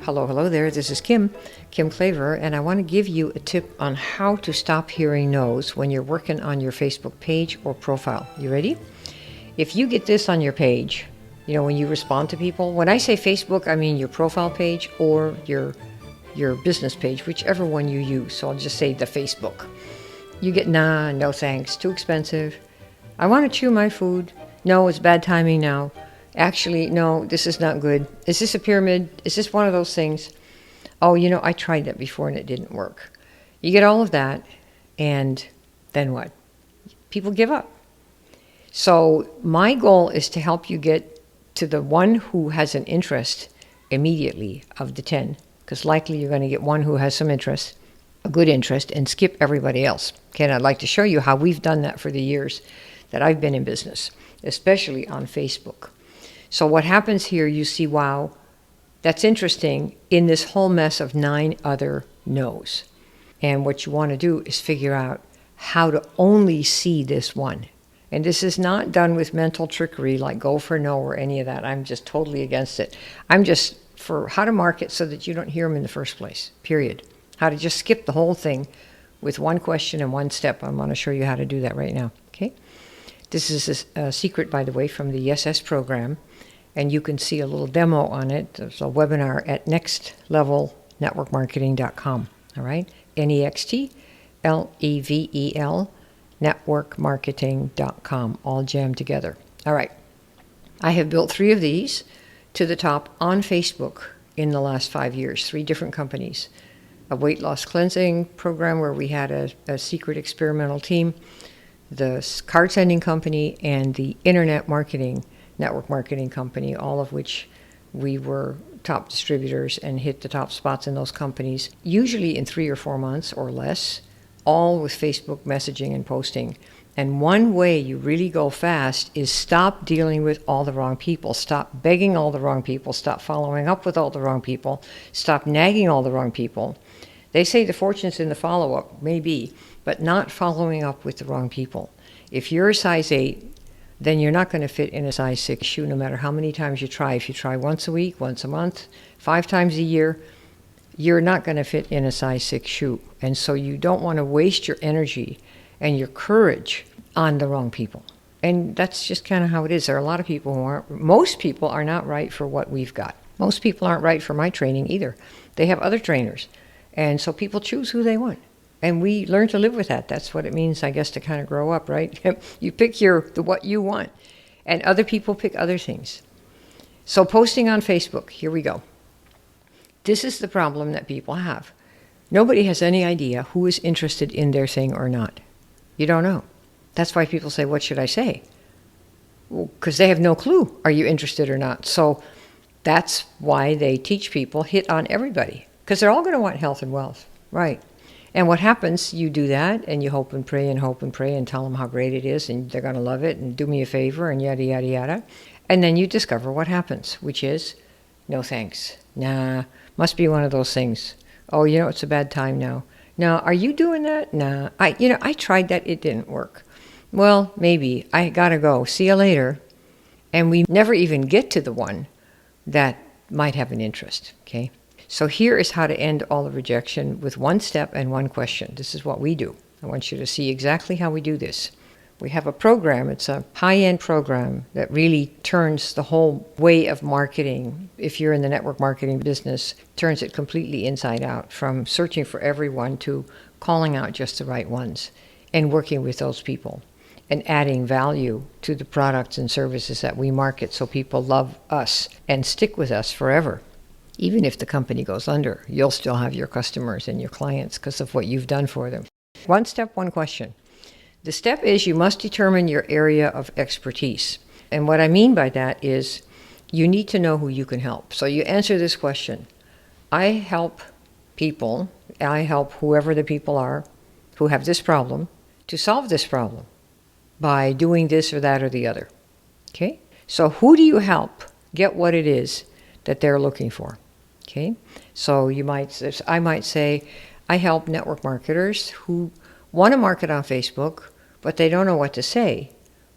Hello there. This is Kim Claver, and I want to give you a tip on how to stop hearing no's when you're working on your Facebook page or profile. You ready? If you get this on your page, when you respond to people, when I say Facebook, I mean your profile page or your business page, whichever one you use. So I'll just say the Facebook. You get nah, no thanks, too expensive. I want to chew my food. No, it's bad timing now. Actually, no, this is not good. Is this a pyramid? Is this one of those things? Oh, I tried that before and it didn't work. You get all of that, and then what? People give up. So my goal is to help you get to the one who has an interest immediately of the 10, because likely you're going to get one who has some interest, a good interest, and skip everybody else. Okay, and I'd like to show you how we've done that for the years that I've been in business, especially on Facebook. So what happens here, you see, wow, that's interesting in this whole mess of 9 other no's. And what you want to do is figure out how to only see this one. And this is not done with mental trickery like go for no or any of that. I'm just totally against it. I'm just for how to market so that you don't hear them in the first place, period. How to just skip the whole thing with one question and one step. I want to show you how to do that right now, okay? This is a secret, by the way, from the ESS program, and you can see a little demo on it. There's a webinar at nextlevelnetworkmarketing.com, all right? NEXTLEVEL, networkmarketing.com, all jammed together. All right. I have built 3 of these to the top on Facebook in the last 5 years, 3 different companies. A weight loss cleansing program where we had a secret experimental team, the card sending company, and the internet marketing, network marketing company, all of which we were top distributors and hit the top spots in those companies, usually in 3 or 4 months or less, all with Facebook messaging and posting. And one way you really go fast is stop dealing with all the wrong people. Stop begging all the wrong people. Stop following up with all the wrong people. Stop nagging all the wrong people. They say the fortune's in the follow-up, maybe, but not following up with the wrong people. If you're a size 8, then you're not going to fit in a size 6 shoe no matter how many times you try. If you try once a week, once a month, 5 times a year, you're not going to fit in a size 6 shoe. And so you don't want to waste your energy and your courage on the wrong people. And that's just kind of how it is. There are a lot of people who aren't, most people are not right for what we've got. Most people aren't right for my training either. They have other trainers. And so people choose who they want. And we learn to live with that. That's what it means, I guess, to kind of grow up, right? You pick what you want. And other people pick other things. So posting on Facebook, here we go. This is the problem that people have. Nobody has any idea who is interested in their thing or not. You don't know. That's why people say, what should I say? Well, because they have no clue. Are you interested or not? So that's why they teach people hit on everybody. Because they're all going to want health and wealth, right? And what happens, you do that, and you hope and pray and tell them how great it is, and they're going to love it, and do me a favor, and yada, yada, yada. And then you discover what happens, which is, no thanks. Nah, must be one of those things. Oh, it's a bad time now. Now, are you doing that? Nah, I tried that, it didn't work. Well, maybe, I gotta go. See you later. And we never even get to the one that might have an interest, okay? So here is how to end all the rejection with one step and one question. This is what we do. I want you to see exactly how we do this. We have a program. It's a high-end program that really turns the whole way of marketing, if you're in the network marketing business, turns it completely inside out, from searching for everyone to calling out just the right ones and working with those people and adding value to the products and services that we market so people love us and stick with us forever. Even if the company goes under, you'll still have your customers and your clients because of what you've done for them. One step, one question. The step is you must determine your area of expertise. And what I mean by that is you need to know who you can help. So you answer this question. I help people, I help whoever the people are who have this problem to solve this problem by doing this or that or the other. Okay? So who do you help get what it is that they're looking for? Okay, so I might say, I help network marketers who want to market on Facebook, but they don't know what to say.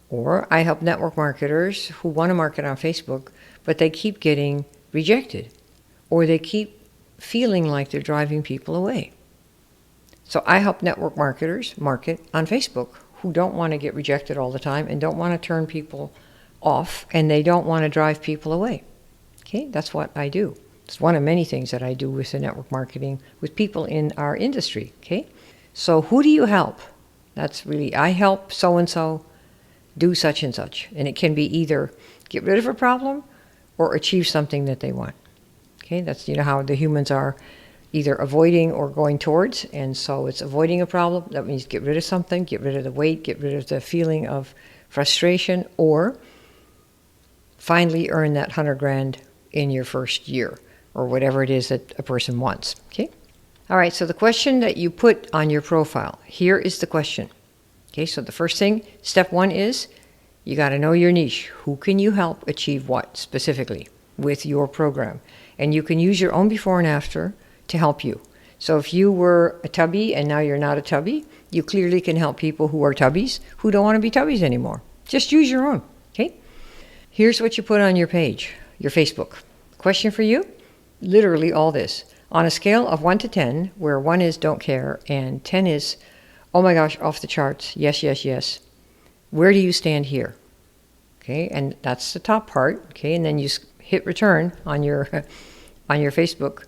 Or I help network marketers who want to market on Facebook, but they keep getting rejected. Or they keep feeling like they're driving people away. So I help network marketers market on Facebook who don't want to get rejected all the time and don't want to turn people off, and they don't want to drive people away. Okay, that's what I do. It's one of many things that I do with the network marketing with people in our industry. Okay, so who do you help? That's really, I help so-and-so do such and such. And it can be either get rid of a problem or achieve something that they want. Okay, that's, how the humans are either avoiding or going towards. And so it's avoiding a problem. That means get rid of something, get rid of the weight, get rid of the feeling of frustration, or finally earn that 100 grand in your first year, or whatever it is that a person wants. Okay? All right, so the question that you put on your profile, here is the question. Okay, so the first thing, step one is you got to know your niche. Who can you help achieve what specifically with your program? And you can use your own before and after to help you. So if you were a tubby and now you're not a tubby, you clearly can help people who are tubbies who don't want to be tubbies anymore. Just use your own. Okay? Here's what you put on your page, your Facebook. Question for you? Literally all this. On a scale of 1 to 10, where 1 is don't care and 10 is, oh my gosh, off the charts, yes, yes, yes. Where do you stand here? Okay, and that's the top part. Okay, and then you hit return on your on your Facebook,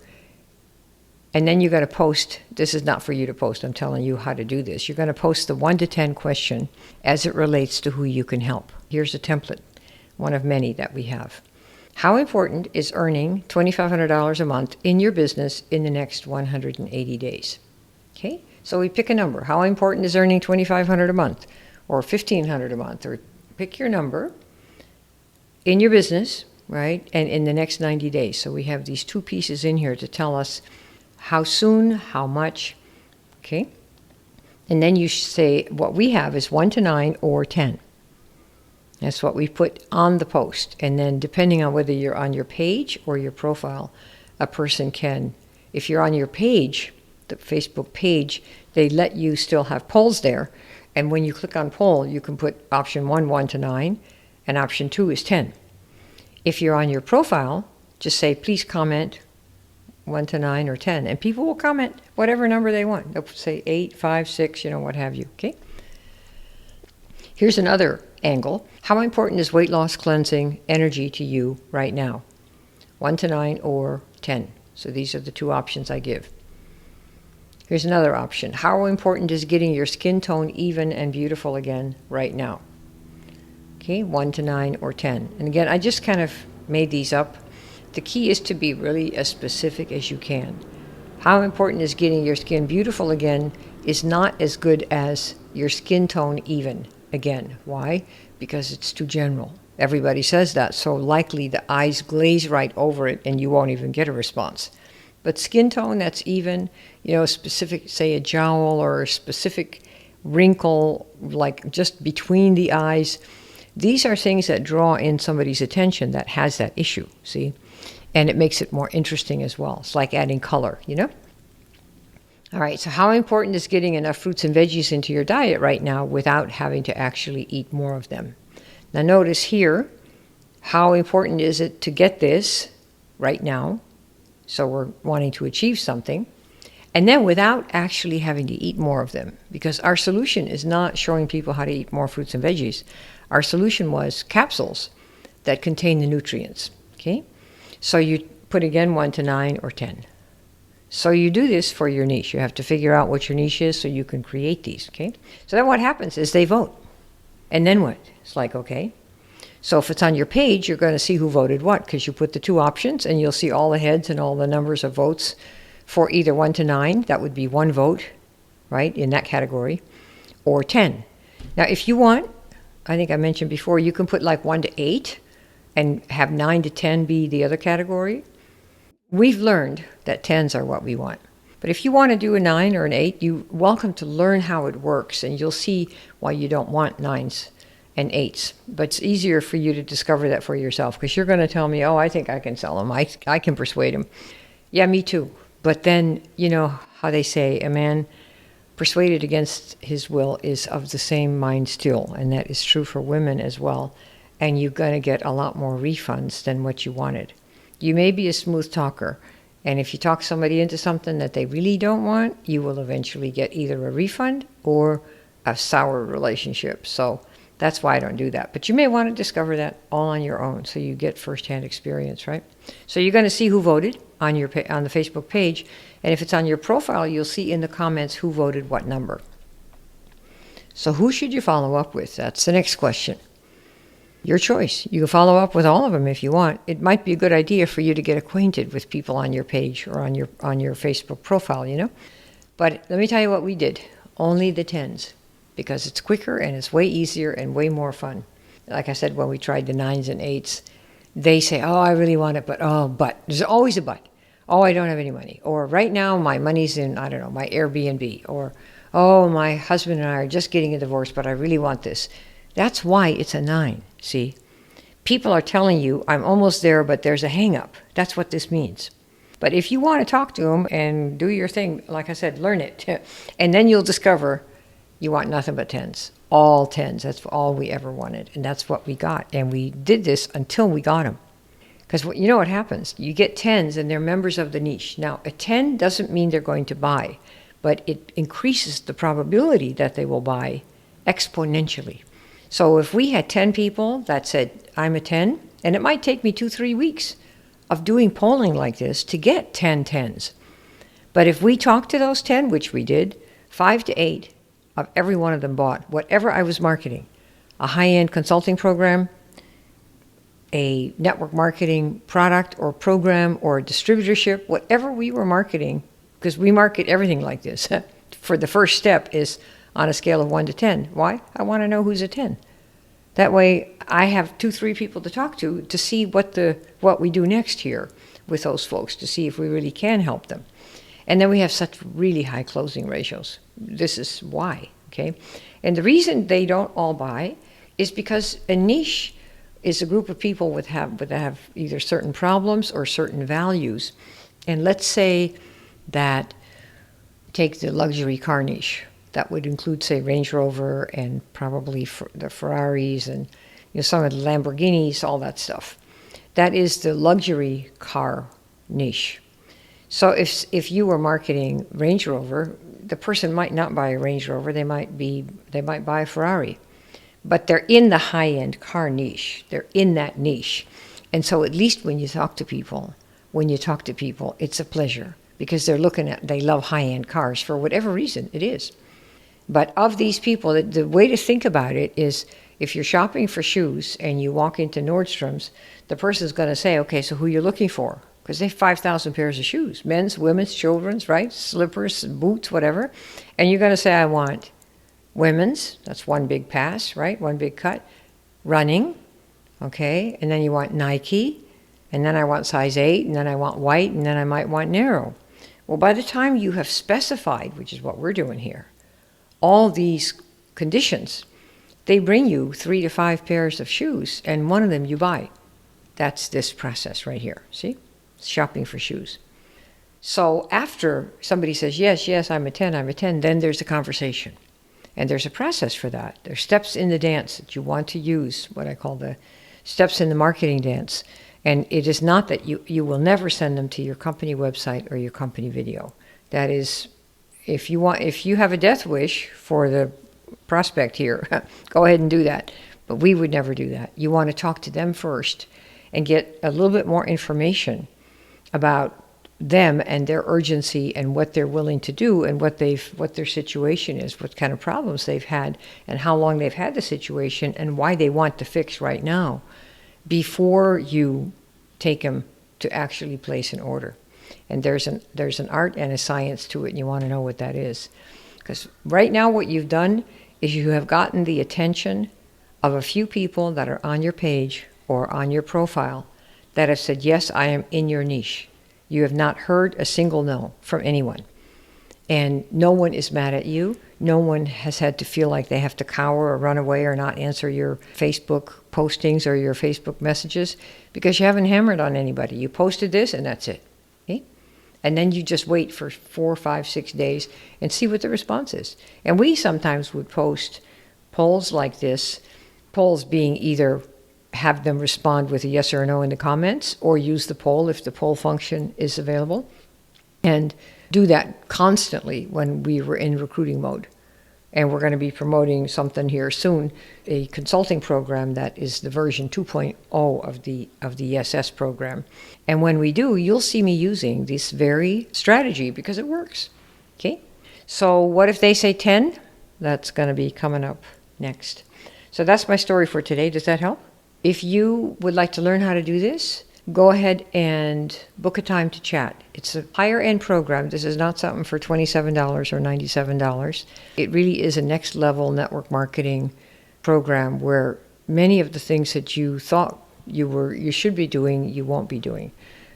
and then you got to post. This is not for you to post. I'm telling you how to do this. You're going to post the 1 to 10 question as it relates to who you can help. Here's a template, one of many that we have. How important is earning $2,500 a month in your business in the next 180 days? Okay, so we pick a number. How important is earning $2,500 a month, or $1,500 a month, or pick your number in your business, right? And in the next 90 days. So we have these two pieces in here to tell us how soon, how much, okay? And then you say what we have is 1 to 9 or 10. That's what we put on the post. And then depending on whether you're on your page or your profile, a person can, if you're on your page, the Facebook page, they let you still have polls there. And when you click on poll, you can put option 1, 1 to 9, and option 2 is 10. If you're on your profile, just say, please comment 1 to 9 or 10. And people will comment whatever number they want. They'll say 8, 5, 6, what have you, okay? Here's another angle. How important is weight loss cleansing energy to you right now? 1 to 9 or 10. So these are the two options I give. Here's another option. How important is getting your skin tone even and beautiful again right now? Okay, 1 to 9 or 10. And again, I just kind of made these up. The key is to be really as specific as you can. How important is getting your skin beautiful again is not as good as your skin tone even again. Why? Because it's too general. Everybody says that, so likely the eyes glaze right over it and you won't even get a response. But skin tone that's even, specific, say a jowl or a specific wrinkle, like just between the eyes, these are things that draw in somebody's attention that has that issue, see? And it makes it more interesting as well. It's like adding color, All right, so how important is getting enough fruits and veggies into your diet right now without having to actually eat more of them? Now notice here, how important is it to get this right now? So we're wanting to achieve something. And then without actually having to eat more of them. Because our solution is not showing people how to eat more fruits and veggies. Our solution was capsules that contain the nutrients, okay? So you put again 1 to 9 or 10. So you do this for your niche. You have to figure out what your niche is so you can create these, okay? So then what happens is they vote. And then what? It's like, okay. So if it's on your page, you're going to see who voted what, because you put the two options and you'll see all the heads and all the numbers of votes for either 1 to 9, that would be 1 vote, right, in that category, or 10. Now if you want, I think I mentioned before, you can put like 1 to 8 and have 9 to 10 be the other category. We've learned that 10s are what we want. But if you want to do a 9 or an 8, you're welcome to learn how it works, and you'll see why you don't want 9s and 8s. But it's easier for you to discover that for yourself, because you're going to tell me, oh, I think I can sell them. I can persuade them. Yeah, me too. But then, how they say, a man persuaded against his will is of the same mind still. And that is true for women as well. And you're going to get a lot more refunds than what you wanted. You may be a smooth talker, And if you talk somebody into something that they really don't want, you will eventually get either a refund or a sour relationship. So that's why I don't do that. But you may want to discover that all on your own so you get firsthand experience, right? So you're going to see who voted on the Facebook page. And if it's on your profile, you'll see in the comments who voted what number. So who should you follow up with? That's the next question. Your choice. You can follow up with all of them if you want. It might be a good idea for you to get acquainted with people on your page or on your Facebook profile, you know. But let me tell you what we did. Only the 10s, because it's quicker and it's way easier and way more fun. Like I said, when we tried the 9s and 8s, they say, oh, I really want it, but. There's always a but. Oh, I don't have any money. Or right now my money's in, I don't know, my Airbnb. Or, oh, my husband and I are just getting a divorce, but I really want this. That's why it's a 9, see? People are telling you, I'm almost there, but there's a hang-up. That's what this means. But if you want to talk to them and do your thing, like I said, learn it. And then you'll discover you want nothing but 10s. All 10s. That's all we ever wanted. And that's what we got. And we did this until we got them. Because you know what happens? You get 10s and they're members of the niche. Now, a 10 doesn't mean they're going to buy, but it increases the probability that they will buy exponentially. So if we had 10 people that said, I'm a 10, and it might take me 2-3 weeks of doing polling like this to get 10 10s. But if we talked to those 10, which we did, 5 to 8 of every one of them bought whatever I was marketing. A high-end consulting program, a network marketing product or program or distributorship, whatever we were marketing, because we market everything like this. For the first step is on a scale of 1 to 10. Why? I want to know who's a 10. That way I have 2-3 people to talk to see what we do next here with those folks, to see if we really can help them. And then we have such really high closing ratios. This is why, okay? And the reason they don't all buy is because a niche is a group of people that have either certain problems or certain values. And let's say that, take the luxury car niche. That would include, say, Range Rover and probably the Ferraris and some of the Lamborghinis, all that stuff. That is the luxury car niche. So if you were marketing Range Rover, the person might not buy a Range Rover. They might buy a Ferrari, but they're in the high-end car niche. They're in that niche, and so at least when you talk to people, it's a pleasure because they love high-end cars for whatever reason it is. But of these people, the way to think about it is, if you're shopping for shoes and you walk into Nordstrom's, the person's going to say, okay, so who you're looking for? Because they have 5,000 pairs of shoes, men's, women's, children's, right? Slippers, boots, whatever. And you're going to say, I want women's, that's one big pass, right? One big cut. Running, okay? And then you want Nike, and then I want size 8, and then I want white, and then I might want narrow. Well, by the time you have specified, which is what we're doing here, all these conditions, they bring you 3 to 5 pairs of shoes, and one of them you buy. That's this process right here, see? Shopping for shoes. So after somebody says, yes, I'm a 10, then there's a conversation. And there's a process for that. There's steps in the dance that you want to use, what I call the steps in the marketing dance. And it is not that you will never send them to your company website or your company video. That is, if you have a death wish for the prospect here, go ahead and do that. But we would never do that. You want to talk to them first and get a little bit more information about them and their urgency and what they're willing to do and what their situation is, what kind of problems they've had and how long they've had the situation and why they want to fix right now before you take them to actually place an order. And there's an art and a science to it, and you want to know what that is. Because right now what you've done is you have gotten the attention of a few people that are on your page or on your profile that have said, yes, I am in your niche. You have not heard a single no from anyone. And no one is mad at you. No one has had to feel like they have to cower or run away or not answer your Facebook postings or your Facebook messages because you haven't hammered on anybody. You posted this and that's it. Okay? And then you just wait for 4, 5, 6 days and see what the response is. And we sometimes would post polls like this, polls being either have them respond with a yes or a no in the comments, or use the poll if the poll function is available, and do that constantly when we were in recruiting mode. And we're going to be promoting something here soon, a consulting program that is the version 2.0 of the ESS program. And when we do, you'll see me using this very strategy because it works. Okay? So what if they say 10? That's going to be coming up next. So that's my story for today. Does that help? If you would like to learn how to do this, go ahead and book a time to chat. It's a higher end program. This is not something for $27 or $97. It really is a next level network marketing program where many of the things that you thought you should be doing, you won't be doing.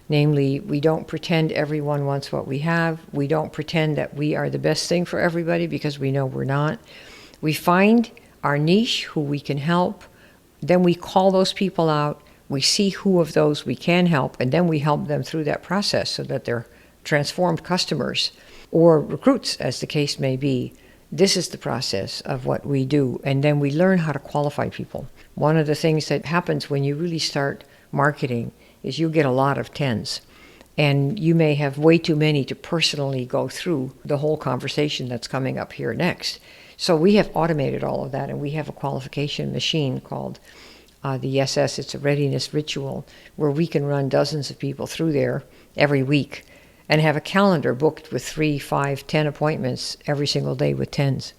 Namely, we don't pretend everyone wants what we have. We don't pretend that we are the best thing for everybody because we know we're not. We find our niche, who we can help. Then we call those people out. We see who of those we can help, and then we help them through that process so that they're transformed customers or recruits, as the case may be. This is the process of what we do, and then we learn how to qualify people. One of the things that happens when you really start marketing is you get a lot of 10s, and you may have way too many to personally go through the whole conversation that's coming up here next. So we have automated all of that, and we have a qualification machine called the ESS. It's a readiness ritual where we can run dozens of people through there every week and have a calendar booked with 3, 5, 10 appointments every single day with 10s.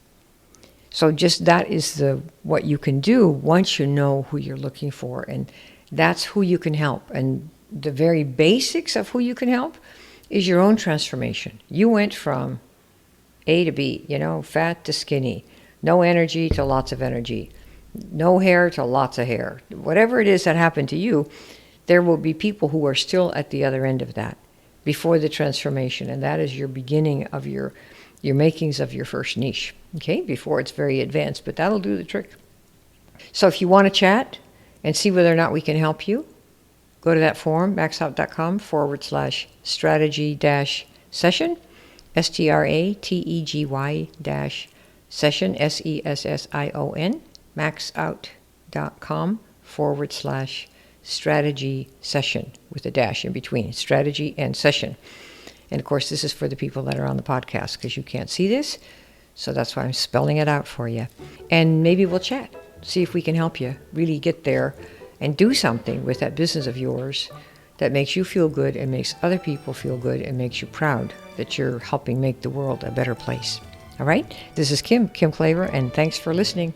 So just that is what you can do once you know who you're looking for, and that's who you can help. And the very basics of who you can help is your own transformation. You went from A to B, fat to skinny, no energy to lots of energy, no hair to lots of hair. Whatever it is that happened to you, there will be people who are still at the other end of that before the transformation. And that is your beginning of your makings of your first niche, okay, before it's very advanced. But that'll do the trick. So if you want to chat and see whether or not we can help you, go to that forum, maxout.com/strategy-session, STRATEGY-session, SESSION, maxout.com/strategy session with a dash in between, strategy and session. And of course, this is for the people that are on the podcast because you can't see this. So that's why I'm spelling it out for you. And maybe we'll chat, see if we can help you really get there and do something with that business of yours that makes you feel good and makes other people feel good and makes you proud that you're helping make the world a better place. All right? This is Kim Klaver, and thanks for listening.